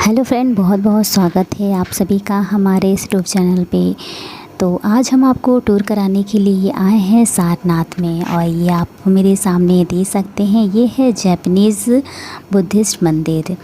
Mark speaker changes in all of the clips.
Speaker 1: Hello friend, बहुत बहुत स्वागत है आप सभी का हमारे इस यूट्यूब चैनल पे। तो आज हम आपको टूर कराने के लिए आए हैं सारनाथ में, और ये आप मेरे सामने देख सकते हैं, ये है जापानीज़ बुद्धिस्ट मंदिर।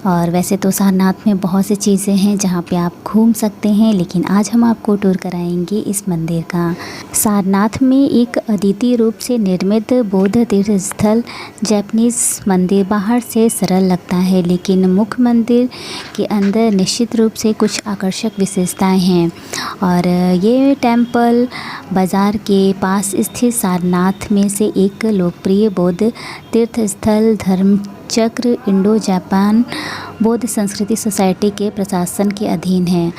Speaker 1: और वैसे तो सारनाथ में बहुत सी चीज़ें हैं जहाँ पे आप घूम सकते हैं, लेकिन आज हम आपको टूर कराएंगे इस मंदिर का। सारनाथ में एक अद्वितीय रूप से निर्मित बौद्ध तीर्थ स्थल जापानीज़ मंदिर बाहर से सरल लगता है, लेकिन मुख्य मंदिर के अंदर निश्चित रूप से कुछ आकर्षक विशेषताएं हैं। और ये टेम्पल बाज़ार के पास स्थित सारनाथ में से एक लोकप्रिय बौद्ध तीर्थ स्थल धर्मचक्र इंडो जापान बौद्ध संस्कृति सोसाइटी के प्रशासन के अधीन है।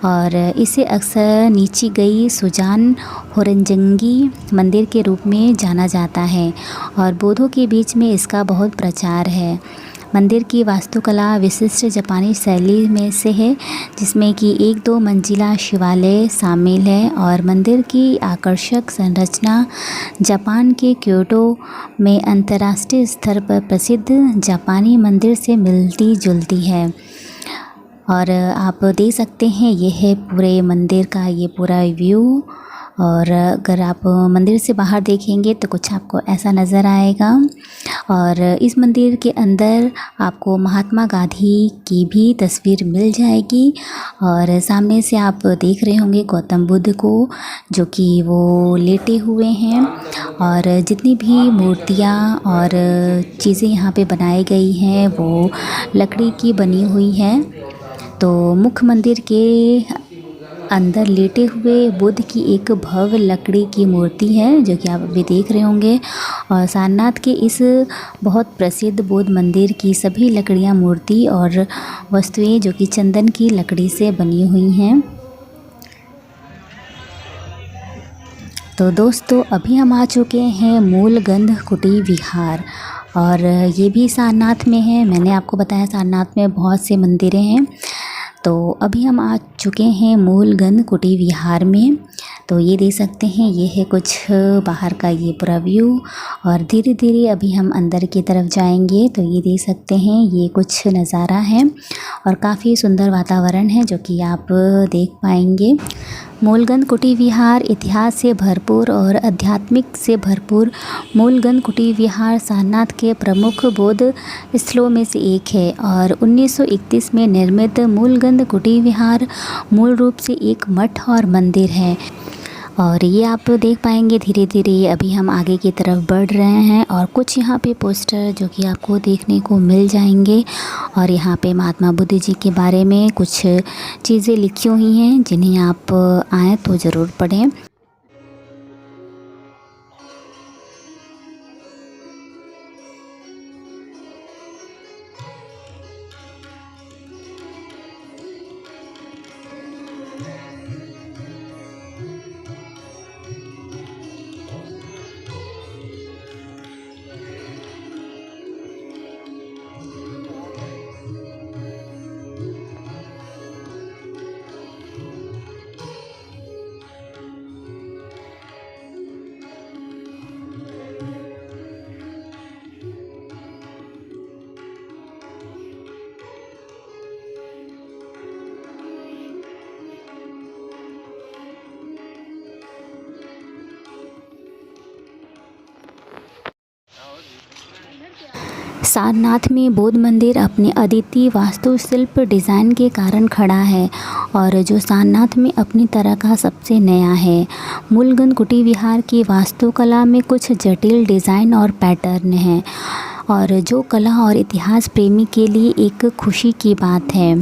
Speaker 1: और इसे अक्सर नीची गई सुजान होरंजंगी मंदिर के रूप में जाना जाता है, और बौद्धों के बीच में इसका बहुत प्रचार है। मंदिर की वास्तुकला विशिष्ट जापानी शैली में से है, जिसमें कि 1-2 मंजिला शिवालय शामिल है। और मंदिर की आकर्षक संरचना जापान के क्योटो में अंतर्राष्ट्रीय स्तर पर प्रसिद्ध जापानी मंदिर से मिलती जुलती है। और आप देख सकते हैं, ये है पूरे मंदिर का ये पूरा व्यू। और अगर आप मंदिर से बाहर देखेंगे तो कुछ आपको ऐसा नज़र आएगा। और इस मंदिर के अंदर आपको महात्मा गांधी की भी तस्वीर मिल जाएगी। और सामने से आप देख रहे होंगे गौतम बुद्ध को, जो कि वो लेटे हुए हैं। और जितनी भी मूर्तियाँ और चीज़ें यहाँ पे बनाई गई हैं वो लकड़ी की बनी हुई हैं। तो मुख्य मंदिर के अंदर लेटे हुए बुद्ध की एक भव्य लकड़ी की मूर्ति है, जो कि आप अभी देख रहे होंगे। और सारनाथ के इस बहुत प्रसिद्ध बौद्ध मंदिर की सभी लकड़ियाँ, मूर्ति और वस्तुएं जो कि चंदन की लकड़ी से बनी हुई हैं। तो दोस्तों, अभी हम आ चुके हैं मूलगंध कुटी विहार, और ये भी सारनाथ में है। मैंने आपको बताया सारनाथ में बहुत से मंदिरें हैं। तो अभी हम आ चुके हैं मूलगंध कुटी विहार में। तो ये देख सकते हैं, ये है कुछ बाहर का ये पूरा व्यू। और धीरे धीरे अभी हम अंदर की तरफ जाएंगे। तो ये देख सकते हैं, ये कुछ नज़ारा है और काफ़ी सुंदर वातावरण है, जो कि आप देख पाएंगे। मूलगंध कुटी विहार इतिहास से भरपूर और आध्यात्मिक से भरपूर मूलगंध कुटी विहार सारनाथ के प्रमुख बौद्ध स्थलों में से एक है। और 1931 में निर्मित मूलगंध कुटी विहार मूल रूप से एक मठ और मंदिर है। और ये आप देख पाएंगे धीरे धीरे अभी हम आगे की तरफ बढ़ रहे हैं। और कुछ यहाँ पे पोस्टर जो कि आपको देखने को मिल जाएंगे। और यहाँ पे महात्मा बुद्ध जी के बारे में कुछ चीज़ें लिखी हुई हैं, जिन्हें आप आएँ तो ज़रूर पढ़ें। सारनाथ में बौद्ध मंदिर अपने अद्वितीय वास्तुशिल्प डिज़ाइन के कारण खड़ा है, और जो सारनाथ में अपनी तरह का सबसे नया है। मूलगंध कुटी विहार की वास्तुकला में कुछ जटिल डिज़ाइन और पैटर्न हैं, और जो कला और इतिहास प्रेमी के लिए एक खुशी की बात है।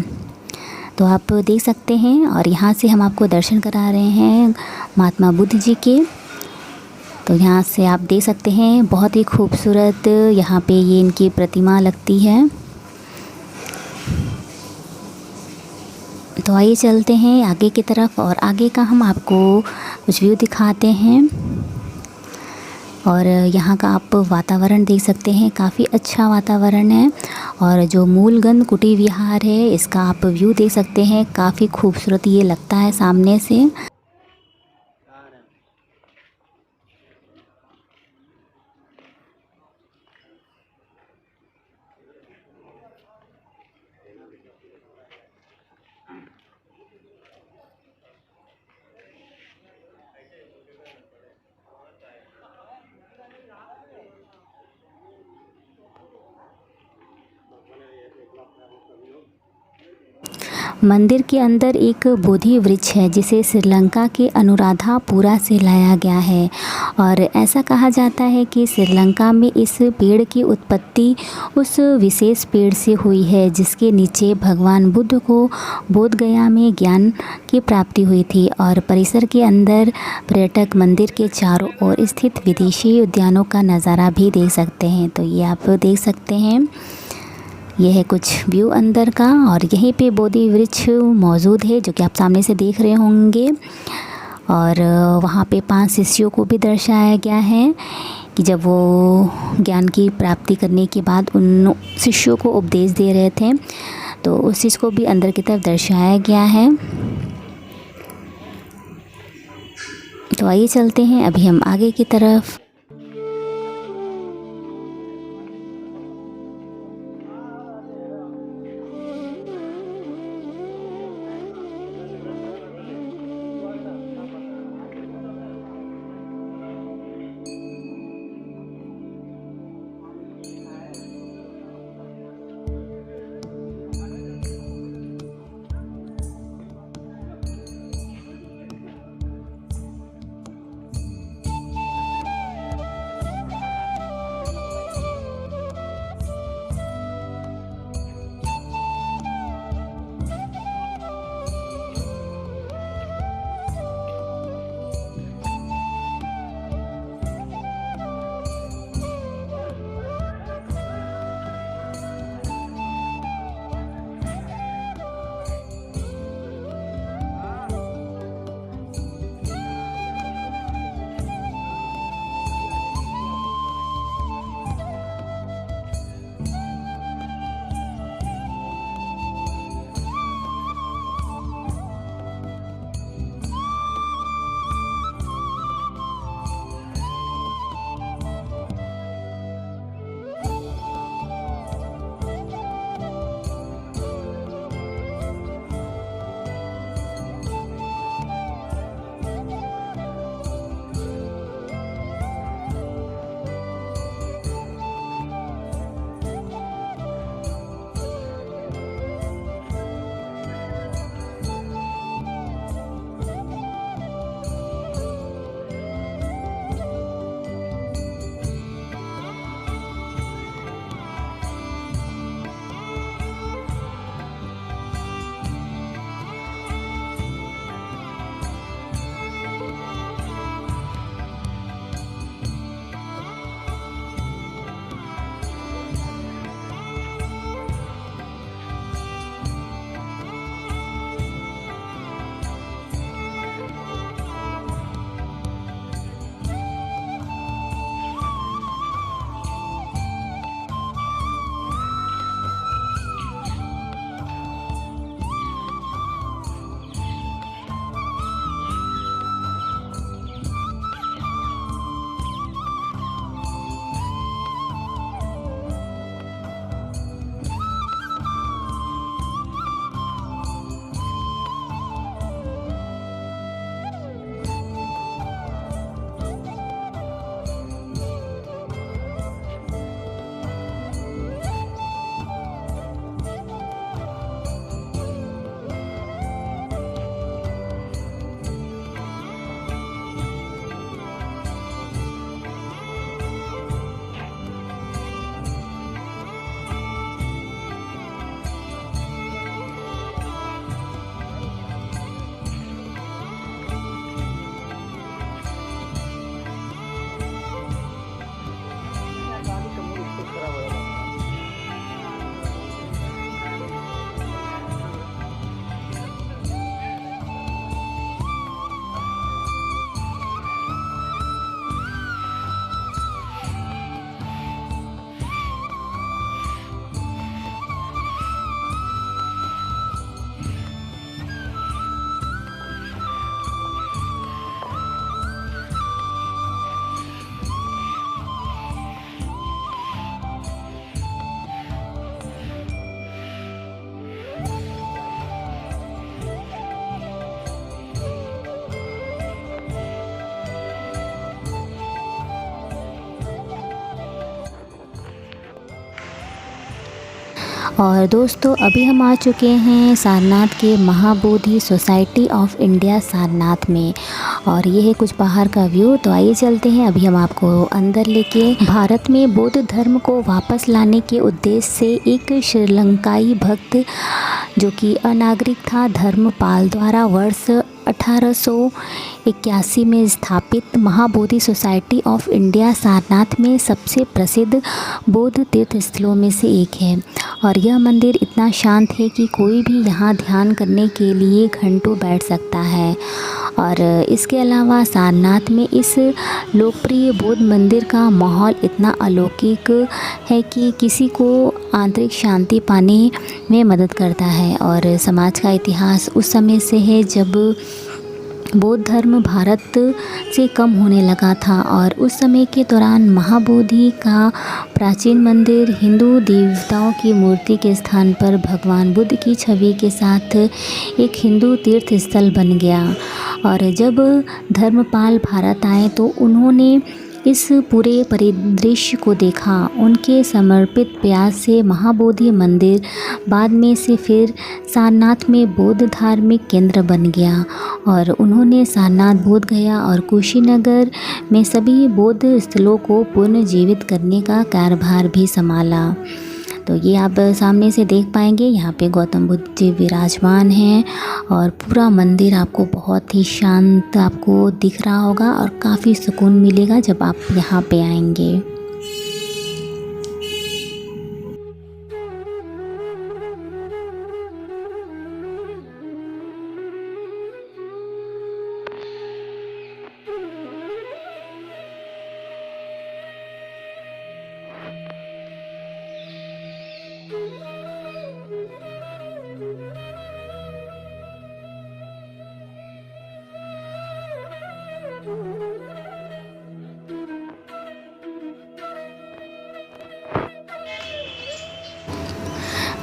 Speaker 1: तो आप देख सकते हैं, और यहाँ से हम आपको दर्शन करा रहे हैं महात्मा बुद्ध जी के। तो यहाँ से आप देख सकते हैं, बहुत ही खूबसूरत यहाँ पे ये इनकी प्रतिमा लगती है। तो आइए चलते हैं आगे की तरफ, और आगे का हम आपको कुछ व्यू दिखाते हैं। और यहाँ का आप वातावरण देख सकते हैं, काफ़ी अच्छा वातावरण है। और जो मूलगंध कुटी विहार है, इसका आप व्यू देख सकते हैं, काफ़ी खूबसूरत ये लगता है सामने से। मंदिर के अंदर एक बोधि वृक्ष है जिसे श्रीलंका के अनुराधापुरा से लाया गया है और ऐसा कहा जाता है कि श्रीलंका में इस पेड़ की उत्पत्ति उस विशेष पेड़ से हुई है जिसके नीचे भगवान बुद्ध को बोध गया में ज्ञान की प्राप्ति हुई थी। और परिसर के अंदर पर्यटक मंदिर के चारों ओर स्थित विदेशी उद्यानों का नज़ारा भी देख सकते हैं। तो ये आप देख सकते हैं, यह है कुछ व्यू अंदर का। और यहीं पे बोधि वृक्ष मौजूद है जो कि आप सामने से देख रहे होंगे। और वहाँ पे 5 शिष्यों को भी दर्शाया गया है कि जब वो ज्ञान की प्राप्ति करने के बाद उन शिष्यों को उपदेश दे रहे थे, तो उस चीज़ को भी अंदर की तरफ दर्शाया गया है। तो आइए चलते हैं अभी हम आगे की तरफ। और दोस्तों अभी हम आ चुके हैं सारनाथ के Mahabodhi society of India Sarnath में, और ये है कुछ बाहर का व्यू। तो आइए चलते हैं, अभी हम आपको अंदर लेके। भारत में बौद्ध धर्म को वापस लाने के उद्देश्य से एक श्रीलंकाई भक्त जो कि अनागरिक था, धर्मपाल द्वारा वर्ष 1881 में स्थापित Mahabodhi society of India Sarnath में सबसे प्रसिद्ध बौद्ध तीर्थ स्थलों में से एक है। और यह मंदिर इतना शांत है कि कोई भी यहाँ ध्यान करने के लिए घंटों बैठ सकता है। और इसके अलावा सारनाथ में इस लोकप्रिय बौद्ध मंदिर का माहौल इतना अलौकिक है कि किसी को आंतरिक शांति पाने में मदद करता है। और समाज का इतिहास उस समय से है जब बौद्ध धर्म भारत से कम होने लगा था, और उस समय के दौरान महाबोधि का प्राचीन मंदिर हिंदू देवताओं की मूर्ति के स्थान पर भगवान बुद्ध की छवि के साथ एक हिंदू तीर्थ स्थल बन गया। और जब धर्मपाल भारत आए तो उन्होंने इस पूरे परिदृश्य को देखा। उनके समर्पित प्रयास से महाबोधि मंदिर बाद में से फिर सारनाथ में बौद्ध धार्मिक केंद्र बन गया, और उन्होंने सारनाथ, बोध गया और कुशीनगर में सभी बौद्ध स्थलों को पुनर्जीवित करने का कार्यभार भी संभाला। तो ये आप सामने से देख पाएंगे, यहाँ पे गौतम बुद्ध जी विराजमान हैं, और पूरा मंदिर आपको बहुत ही शांत आपको दिख रहा होगा और काफ़ी सुकून मिलेगा जब आप यहाँ पे आएंगे।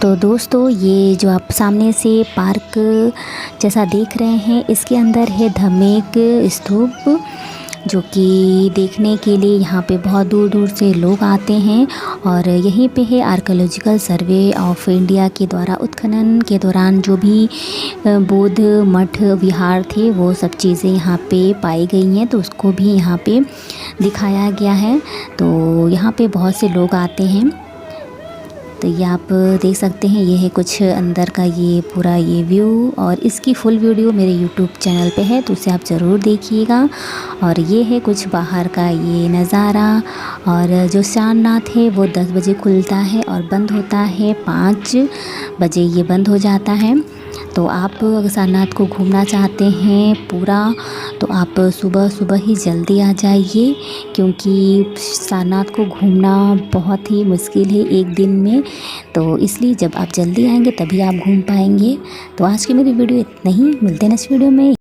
Speaker 1: तो दोस्तों ये जो आप सामने से पार्क जैसा देख रहे हैं, इसके अंदर है धम्मेक स्तूप, जो कि देखने के लिए यहाँ पे बहुत दूर दूर से लोग आते हैं। और यहीं पे है आर्कियोलॉजिकल सर्वे ऑफ इंडिया के द्वारा उत्खनन के दौरान जो भी बौद्ध मठ विहार थे वो सब चीज़ें यहाँ पे पाई गई हैं, तो उसको भी यहाँ पे दिखाया गया है। तो यहाँ पे बहुत से लोग आते हैं। तो ये आप देख सकते हैं, ये है कुछ अंदर का ये पूरा ये व्यू, और इसकी फुल वीडियो मेरे यूट्यूब चैनल पे है, तो उसे आप ज़रूर देखिएगा। और ये है कुछ बाहर का ये नज़ारा। और जो सारनाथ है वो 10 बजे खुलता है और बंद होता है 5 बजे, ये बंद हो जाता है। तो आप अगर सारनाथ को घूमना चाहते हैं पूरा, तो आप सुबह सुबह ही जल्दी आ जाइए, क्योंकि सारनाथ को घूमना बहुत ही मुश्किल है एक दिन में। तो इसलिए जब आप जल्दी आएंगे तभी आप घूम पाएंगे। तो आज की मेरी वीडियो इतना ही, मिलते हैं नेक्स्ट वीडियो में।